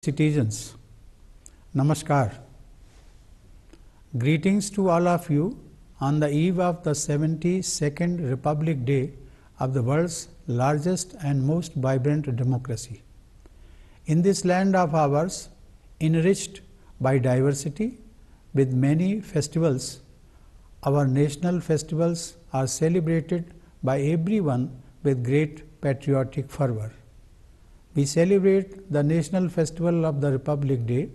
Citizens, Namaskar. Greetings to all of you on the eve of the 72nd Republic Day of the world's largest and most vibrant democracy. In this land of ours, enriched by diversity with many festivals, our national festivals are celebrated by everyone with great patriotic fervor. We celebrate the National Festival of the Republic Day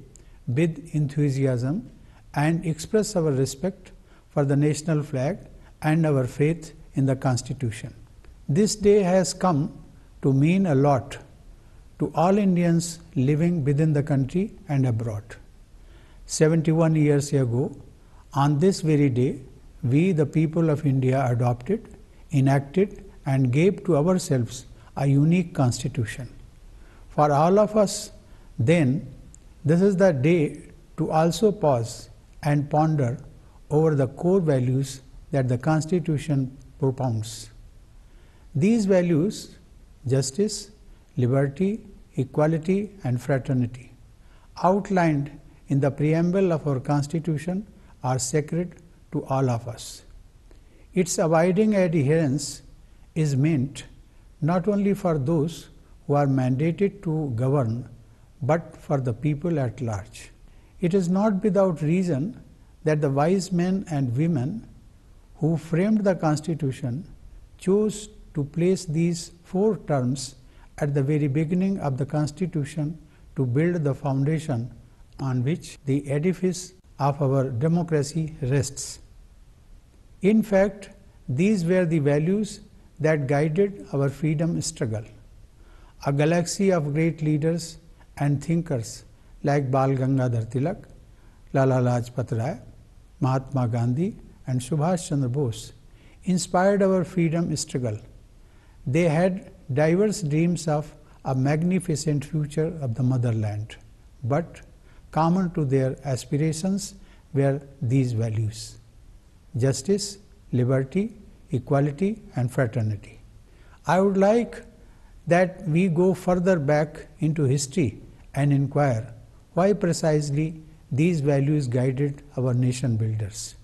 with enthusiasm and express our respect for the national flag and our faith in the Constitution. This day has come to mean a lot to all Indians living within the country and abroad. 71 years ago, on this very day, we, the people of India, adopted, enacted, and gave to ourselves a unique Constitution. For all of us, then, this is the day to also pause and ponder over the core values that the Constitution propounds. These values, justice, liberty, equality, and fraternity, outlined in the preamble of our Constitution, are sacred to all of us. Its abiding adherence is meant not only for those who are mandated to govern, but for the people at large. It is not without reason that the wise men and women who framed the Constitution chose to place these 4 terms at the very beginning of the Constitution to build the foundation on which the edifice of our democracy rests. In fact, these were the values that guided our freedom struggle. A galaxy of great leaders and thinkers like Bal Gangadhar Tilak, Lala Lajpat Rai, Mahatma Gandhi, and Subhash Chandra Bose inspired our freedom struggle. They had diverse dreams of a magnificent future of the motherland, but common to their aspirations were these values: justice, liberty, equality, and fraternity. I would like that we go further back into history and inquire why precisely these values guided our nation builders.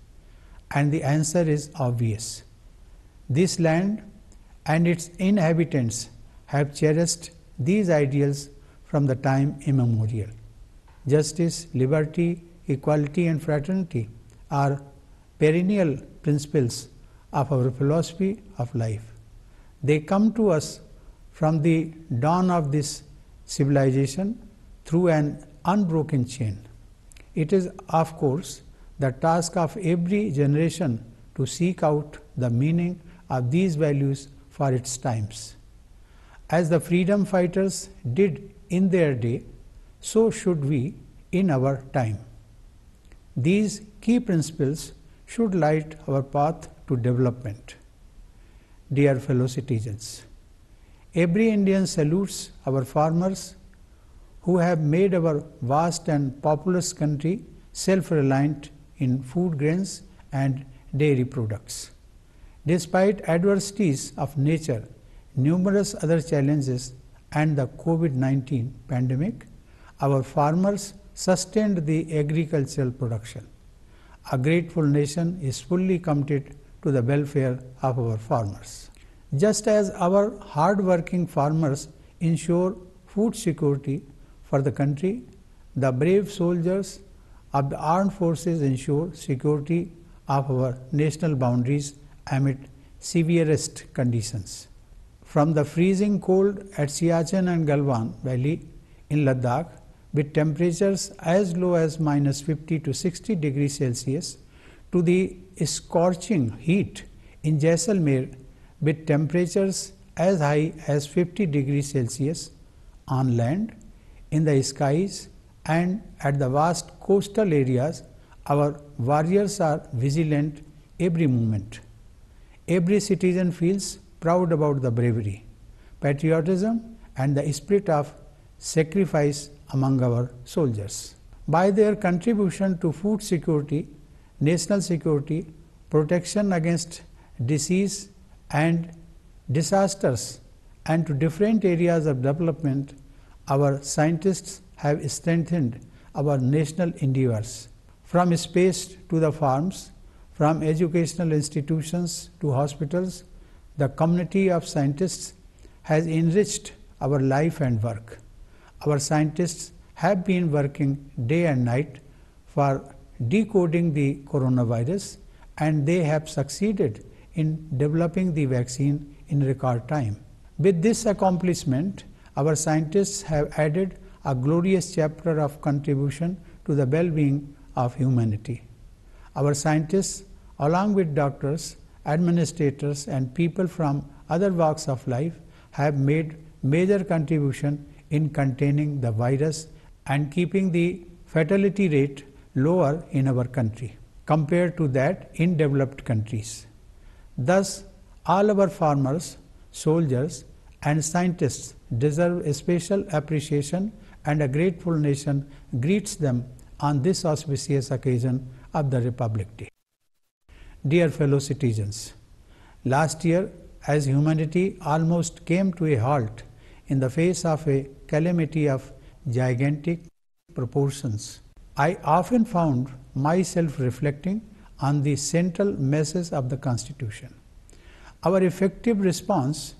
And the answer is obvious. This land and its inhabitants have cherished these ideals from the time immemorial. Justice, liberty, equality, and fraternity are perennial principles of our philosophy of life. They come to us from the dawn of this civilization through an unbroken chain. It is, of course, the task of every generation to seek out the meaning of these values for its times. As the freedom fighters did in their day, so should we in our time. These key principles should light our path to development. Dear fellow citizens, every Indian salutes our farmers who have made our vast and populous country self-reliant in food grains and dairy products. Despite adversities of nature, numerous other challenges, and the COVID-19 pandemic, our farmers sustained the agricultural production. A grateful nation is fully committed to the welfare of our farmers. Just as our hard-working farmers ensure food security for the country, the brave soldiers of the armed forces ensure security of our national boundaries amid severest conditions. From the freezing cold at Siachen and Galwan Valley in Ladakh, with temperatures as low as -50 to 60 degrees Celsius, to the scorching heat in Jaisalmer with temperatures as high as 50 degrees Celsius on land, in the skies, and at the vast coastal areas, our warriors are vigilant every moment. Every citizen feels proud about the bravery, patriotism, and the spirit of sacrifice among our soldiers. By their contribution to food security, national security, protection against disease and disasters, and to different areas of development, our scientists have strengthened our national endeavors. From space to the farms, from educational institutions to hospitals, the community of scientists has enriched our life and work. Our scientists have been working day and night for decoding the coronavirus, and they have succeeded in developing the vaccine in record time. With this accomplishment, our scientists have added a glorious chapter of contribution to the well-being of humanity. Our scientists, along with doctors, administrators, and people from other walks of life, have made major contribution in containing the virus and keeping the fatality rate lower in our country compared to that in developed countries. Thus, all our farmers, soldiers, and scientists deserve a special appreciation, and a grateful nation greets them on this auspicious occasion of the Republic Day. Dear fellow citizens, last year, as humanity almost came to a halt in the face of a calamity of gigantic proportions, I often found myself reflecting on the central message of the Constitution. Our effective response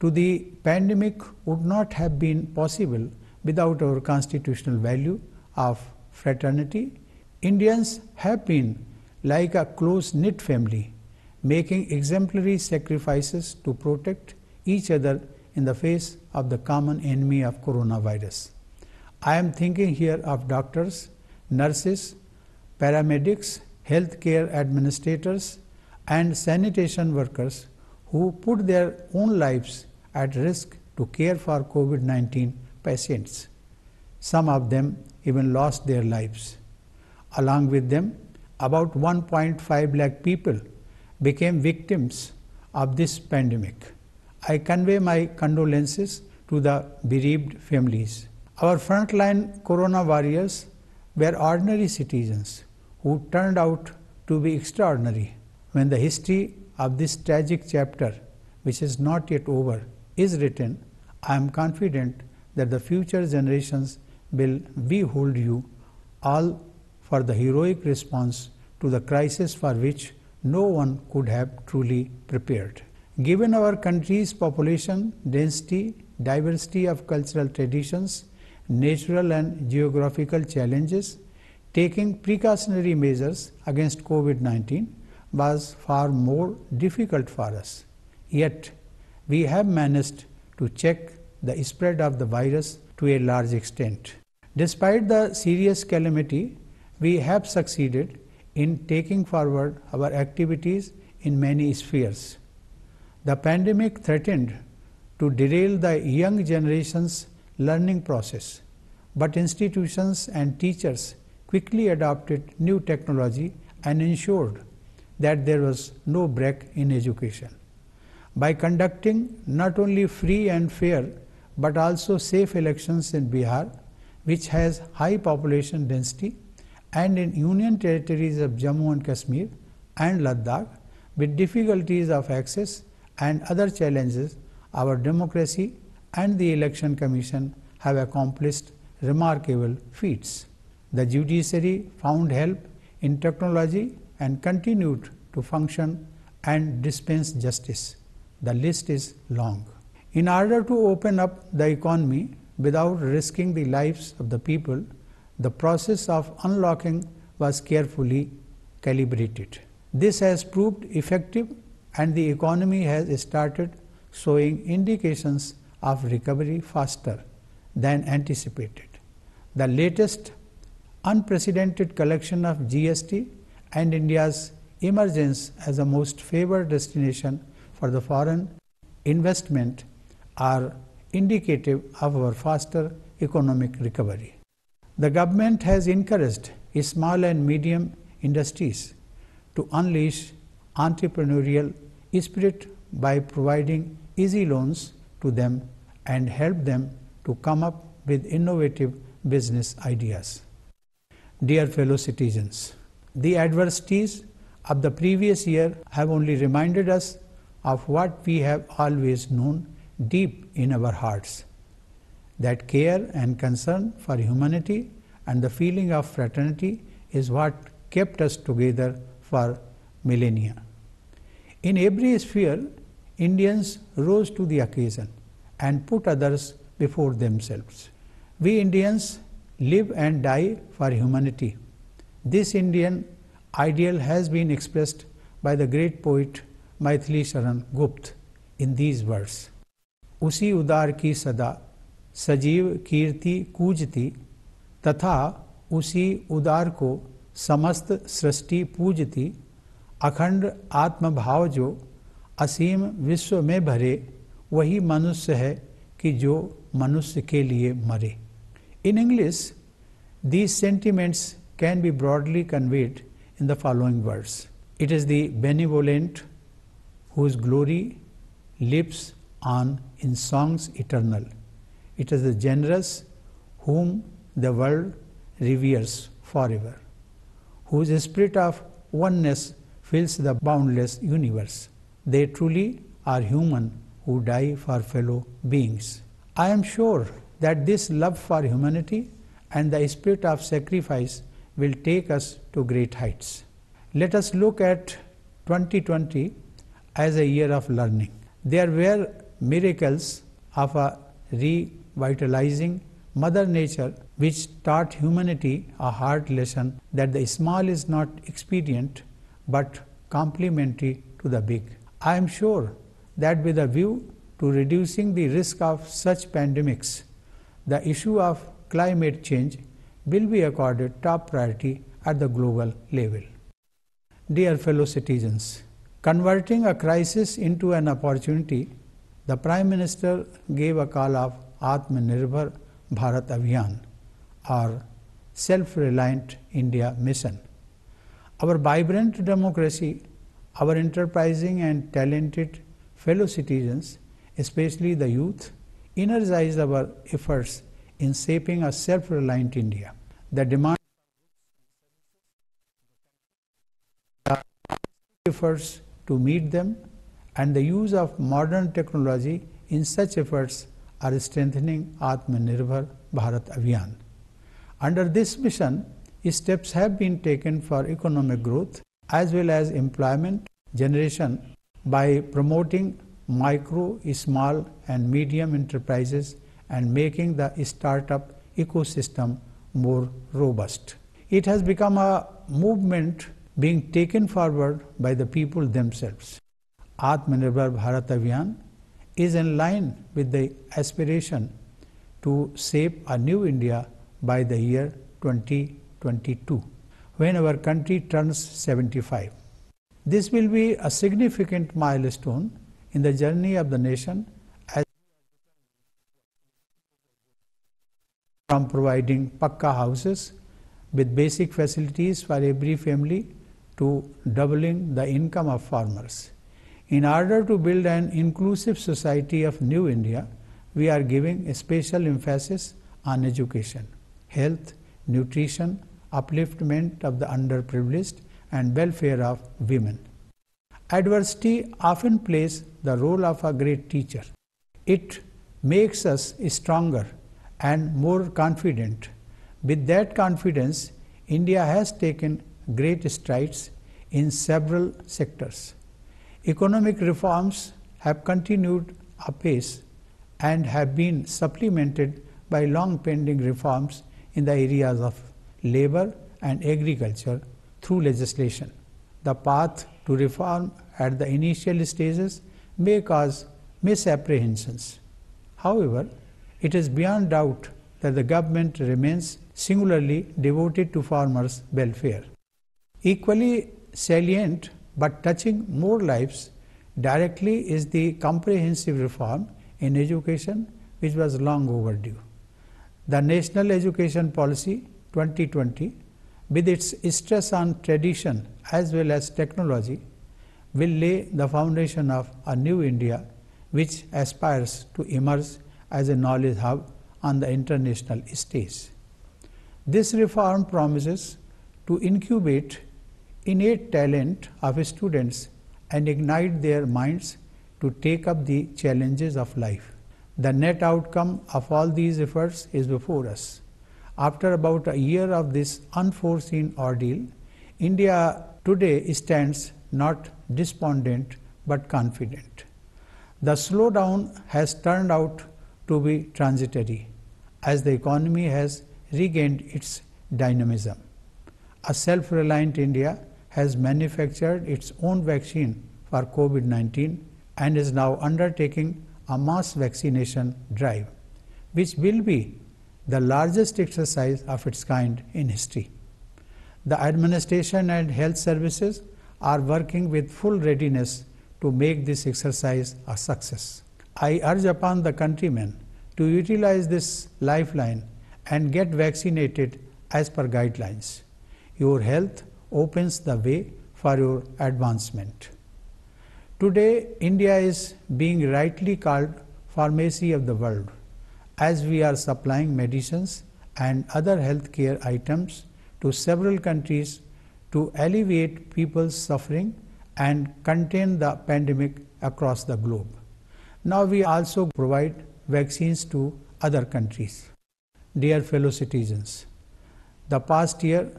to the pandemic would not have been possible without our constitutional value of fraternity. Indians have been like a close-knit family, making exemplary sacrifices to protect each other in the face of the common enemy of coronavirus. I am thinking here of doctors, nurses, paramedics, healthcare administrators, and sanitation workers who put their own lives at risk to care for COVID-19 patients. Some of them even lost their lives. Along with them, about 1.5 lakh people became victims of this pandemic. I convey my condolences to the bereaved families. Our frontline corona warriors were ordinary citizens who turned out to be extraordinary. When the history of this tragic chapter, which is not yet over, is written, I am confident that the future generations will behold you all for the heroic response to the crisis for which no one could have truly prepared. Given our country's population density, diversity of cultural traditions, natural and geographical challenges, taking precautionary measures against COVID-19 was far more difficult for us. Yet, we have managed to check the spread of the virus to a large extent. Despite the serious calamity, we have succeeded in taking forward our activities in many spheres. The pandemic threatened to derail the young generation's learning process, but institutions and teachers quickly adopted new technology and ensured that there was no break in education. By conducting not only free and fair but also safe elections in Bihar, which has high population density, and in Union territories of Jammu and Kashmir and Ladakh, with difficulties of access and other challenges, our democracy and the Election Commission have accomplished remarkable feats. The judiciary found help in technology and continued to function and dispense justice. The list is long. In order to open up the economy without risking the lives of the people, the process of unlocking was carefully calibrated. This has proved effective, and the economy has started showing indications of recovery faster than anticipated. The latest unprecedented collection of GST and India's emergence as a most favored destination for the foreign investment are indicative of our faster economic recovery. The government has encouraged small and medium industries to unleash entrepreneurial spirit by providing easy loans to them and help them to come up with innovative business ideas. Dear fellow citizens, the adversities of the previous year have only reminded us of what we have always known deep in our hearts. That care and concern for humanity and the feeling of fraternity is what kept us together for millennia. In every sphere, Indians rose to the occasion and put others before themselves. We Indians live and die for humanity. This Indian ideal has been expressed by the great poet Maithili Sharan Gupta in these words. उसी उदार की सदा सजीव कीर्ति कूजती तथा उसी उदार को समस्त सृष्टि पूजती अखंड आत्मभाव जो असीम विश्व में भरे वही मनुष्य है कि जो मनुष्य के लिए मरे. In English, these sentiments can be broadly conveyed in the following words. It is the benevolent whose glory lives on in songs eternal. It is the generous whom the world reveres forever, whose spirit of oneness fills the boundless universe. They truly are human who die for fellow beings. I am sure that this love for humanity and the spirit of sacrifice will take us to great heights. Let us look at 2020 as a year of learning. There were miracles of a revitalizing Mother Nature which taught humanity a hard lesson that the small is not expedient but complementary to the big. I am sure that with a view to reducing the risk of such pandemics, the issue of climate change will be accorded top priority at the global level. Dear fellow citizens, converting a crisis into an opportunity, the Prime Minister gave a call of Atmanirbhar Bharat Abhiyan or Self-Reliant India Mission. Our vibrant democracy, our enterprising and talented fellow citizens, especially the youth, energize our efforts in shaping a self-reliant India. The demand efforts to meet them and the use of modern technology in such efforts are strengthening Atmanirbhar Bharat Abhiyan. Under this mission, steps have been taken for economic growth as well as employment generation by promoting micro, small and medium enterprises and making the startup ecosystem more robust. It has become a movement being taken forward by the people themselves. Atmanirbhar Bharat Abhiyan is in line with the aspiration to shape a new India by the year 2022, when our country turns 75. This will be a significant milestone in the journey of the nation, as from providing pakka houses with basic facilities for every family to doubling the income of farmers. In order to build an inclusive society of New India, we are giving a special emphasis on education, health, nutrition, upliftment of the underprivileged, and welfare of women. Adversity often plays the role of a great teacher. It makes us stronger and more confident. With that confidence, India has taken great strides in several sectors. Economic reforms have continued apace and have been supplemented by long-pending reforms in the areas of labor and agriculture through legislation. The path to reform at the initial stages may cause misapprehensions. However, it is beyond doubt that the government remains singularly devoted to farmers' welfare. Equally salient but touching more lives directly is the comprehensive reform in education which was long overdue. The National Education Policy 2020, with its stress on tradition as well as technology, will lay the foundation of a new India which aspires to emerge as a knowledge hub on the international stage. This reform promises to incubate innate talent of students and ignite their minds to take up the challenges of life. The net outcome of all these efforts is before us. After about a year of this unforeseen ordeal, India today stands not despondent but confident. The slowdown has turned out to be transitory as the economy has regained its dynamism. A self-reliant India has manufactured its own vaccine for COVID-19 and is now undertaking a mass vaccination drive, which will be the largest exercise of its kind in history. The administration and health services are working with full readiness to make this exercise a success. I urge upon the countrymen to utilize this lifeline and get vaccinated as per guidelines. Your health opens the way for your advancement. Today, India is being rightly called pharmacy of the world, as we are supplying medicines and other healthcare items to several countries to alleviate people's suffering and contain the pandemic across the globe. Now we also provide vaccines to other countries. Dear fellow citizens, the past year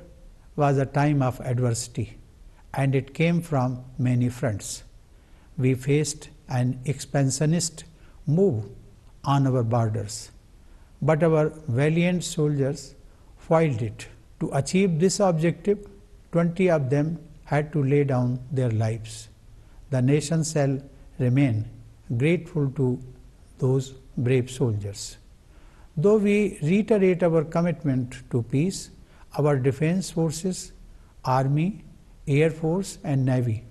was a time of adversity, and it came from many fronts. We faced an expansionist move on our borders, but our valiant soldiers foiled it. To achieve this objective, 20 of them had to lay down their lives. The nation shall remain grateful to those brave soldiers. Though we reiterate our commitment to peace, our defense forces, Army, Air Force and Navy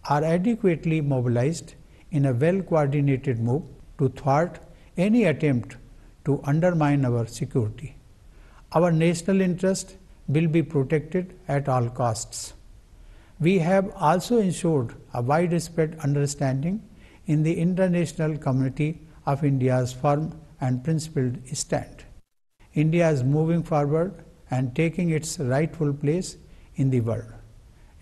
are adequately mobilized in a well-coordinated move to thwart any attempt to undermine our security. Our national interest will be protected at all costs. We have also ensured a widespread understanding in the international community of India's firm and principled stand. India is moving forward and taking its rightful place in the world.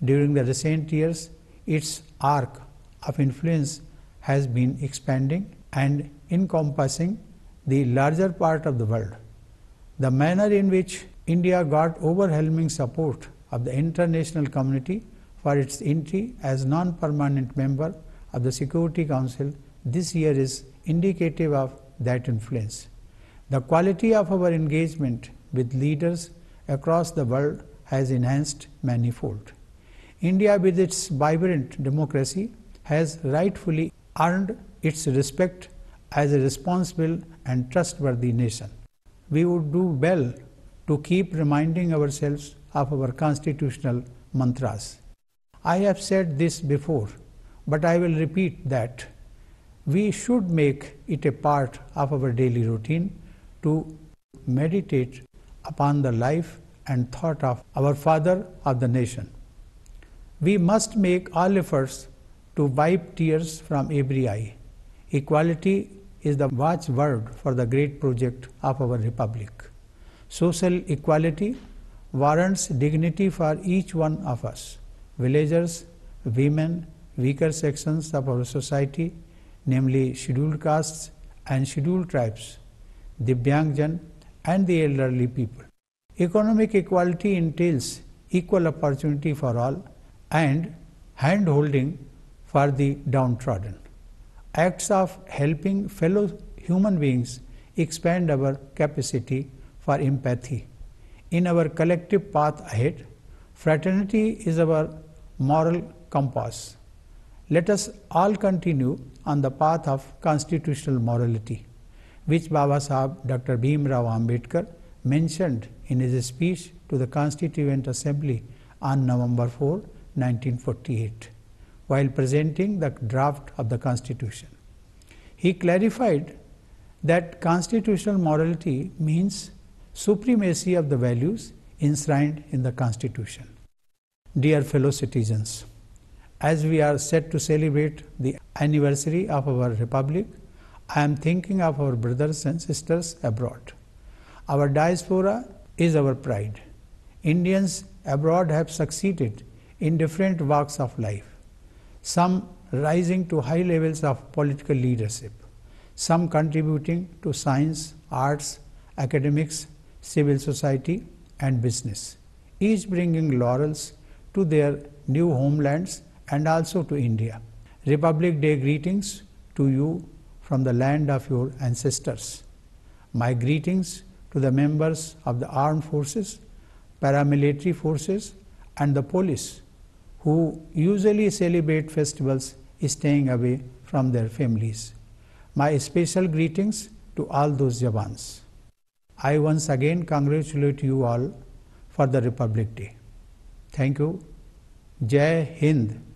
During the recent years, its arc of influence has been expanding and encompassing the larger part of the world. The manner in which India got overwhelming support of the international community for its entry as non-permanent member of the Security Council this year is indicative of that influence. The quality of our engagement with leaders across the world has enhanced manifold. India, with its vibrant democracy, has rightfully earned its respect as a responsible and trustworthy nation. We would do well to keep reminding ourselves of our constitutional mantras. I have said this before, but I will repeat that we should make it a part of our daily routine to meditate upon the life and thought of our Father of the nation. We must make all efforts to wipe tears from every eye. Equality is the watchword for the great project of our republic. Social equality warrants dignity for each one of us, villagers, women, weaker sections of our society, namely scheduled castes and scheduled tribes, Divyangjan and the elderly people. Economic equality entails equal opportunity for all and hand-holding for the downtrodden. Acts of helping fellow human beings expand our capacity for empathy. In our collective path ahead, fraternity is our moral compass. Let us all continue on the path of constitutional morality, which Baba Sahib Dr. Bhim Rao Ambedkar mentioned in his speech to the Constituent Assembly on November 4, 1948, while presenting the draft of the Constitution. He clarified that constitutional morality means supremacy of the values enshrined in the Constitution. Dear fellow citizens, as we are set to celebrate the anniversary of our Republic, I am thinking of our brothers and sisters abroad. Our diaspora is our pride. Indians abroad have succeeded in different walks of life, some rising to high levels of political leadership, some contributing to science, arts, academics, civil society, and business, each bringing laurels to their new homelands and also to India. Republic Day greetings to you from the land of your ancestors. My greetings to the members of the armed forces, paramilitary forces, and the police, who usually celebrate festivals staying away from their families. My special greetings to all those Jawans. I once again congratulate you all for the Republic Day. Thank you. Jai Hind.